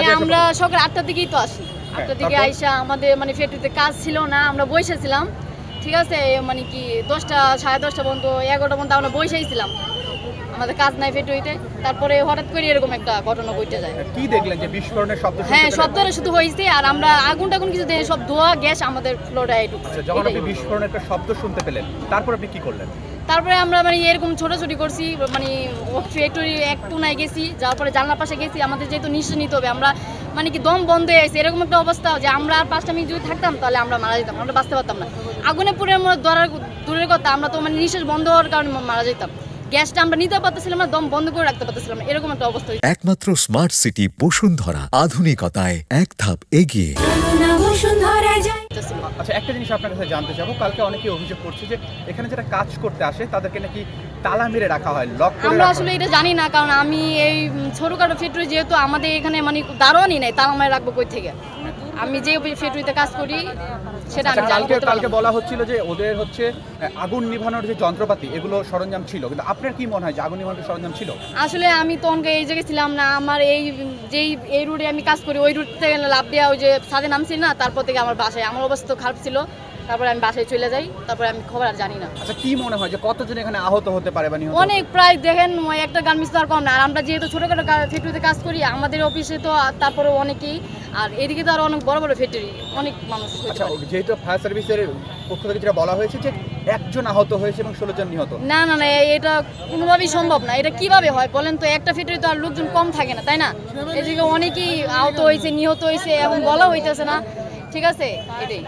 মানে আমরা সকাল 8টার দিকেই তো আসি, 8টার দিকে আইসা আমাদের মানে ফ্যাক্টরিতে কাজ ছিল না, আমরা বসেছিলাম, ঠিক আছে, মানে কি 10টা 10:30 পর্যন্ত 11টা পর্যন্ত আমরা বসেছিলাম, আমাদের কাজ নাই ফ্যাক্টরিতে। তারপরে হঠাৎ করে এরকম একটা ঘটনা ঘটে যায়। কি দেখলেন যে বিস্ফোরণের শব্দ? হ্যাঁ, শব্দটা শুধু হয়েছে, আর আমরা আগুন কিছু দেখি, সব ধোঁয়া গ্যাস আমাদের ফ্লোরে ঢুকছে। যখন আপনি বিস্ফোরণের একটা শব্দ শুনতে পেলেন, তারপর আপনি কি করলেন? তারপরে আমরা মানে এরকম ছোটাছুটি করছি, মানে ফ্যাক্টরি একটু নাই গেছি, যাওয়ার পরে জানলার পাশে গেছি, আমাদের যেহেতু নিঃশ্বাস নিতে হবে, আমরা মানে কি দম বন্ধ হয়ে গেছে, এরকম একটা অবস্থা যে আমরা আর 5টা মিনিট যদি থাকতাম তাহলে আমরা মারা যেতাম, আমরা বাঁচতে পারতাম না। আগুনে পুড়ে ধরার দূরের কথা, আমরা তো মানে নিঃশ্বাস বন্ধ হওয়ার কারণে মারা যেতাম, গ্যাসটা আমরা নিতে পারতেছিলাম না, দম বন্ধ করে রাখতে পারতেছিলাম না, এরকম একটা অবস্থা। একমাত্র স্মার্ট সিটি বসুন্ধরা, আধুনিকতায় এক ধাপ এগিয়ে। আচ্ছা, একটা জিনিস আপনার কাছে জানতে চাবো, কালকে অনেকে অভিযোগ করছে যে এখানে যারা কাজ করতে আসে তাদেরকে নাকি তালা মেরে রাখা হয়, লক করে। আমরা আসলে এটা জানি না, কারণ আমি এই ছোটখাটো ফ্যাক্টরি, যেহেতু আমাদের এখানে মানে দারোয়ানই নাই, তালা মেরে রাখবো কই থেকে? আমি যে ফ্যাক্টরিতে কাজ করি সেটা আমি জানি। কালকে বলা হচ্ছিল যে ওদের হচ্ছে আগুন নিভানোর যে যন্ত্রপাতি, এগুলো সরঞ্জাম ছিল, কিন্তু আপনার কি মনে হয় যে আগুন নিভানোর সরঞ্জাম ছিল? আসলে আমি তখনকে এই জায়গায় ছিলাম না, আমার এই রুটে আমি কাজ করি, ওই রুট থেকে লাভ দেওয়া, ওই যে ছাদে নামছিল না, তারপর থেকে আমার বাসায়, আমার অবস্থা তো খারাপ ছিল, তারপরে আমি বাসায় চলে যাই, তারপরে আমি খবর আর জানি না। আচ্ছা, কি মনে হয় যে কতজন এখানে আহত হতে পারে? অনেক, প্রায় দেখেন একটা গার্মেন্টস তো আর কম না, আর আমরা যেহেতু ছোটখাটো ফ্যাক্টরিতে কাজ করি, আমাদের অফিসে তো তারপরে অনেকেই, আর এদিকে তো আর অনেক বড় বড় ফ্যাক্টরি, অনেক মানুষ। আচ্ছা, যেহেতু ফায়ার সার্ভিসের পক্ষ থেকে যেটা বলা হয়েছে যে 1 জন আহত হয়েছে এবং 16 জন নিহত। না না না, এটা কোনোভাবেই সম্ভব না। এটা কিভাবে হয় বলেন তো? একটা ফ্যাক্টরি তো আর লোকজন কম থাকে না, তাই না? এদিকে অনেকেই আহত হয়েছে, নিহত হয়েছে, এখন বলা হইতেছে না, ঠিক আছে, এটাই।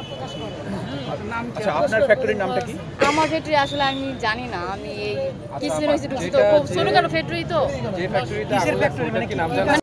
আচ্ছা, আপনার ফ্যাক্টরির নামটা কি? আমার ফ্যাক্টরি আসলে আমি জানি না, আমি এই কিছু হয়েছে ঢুকছি তো, খুব ছোটখাটো ফ্যাক্টরি তো। যে ফ্যাক্টরিটা, কিসের ফ্যাক্টরি মানে কি নাম জানেন?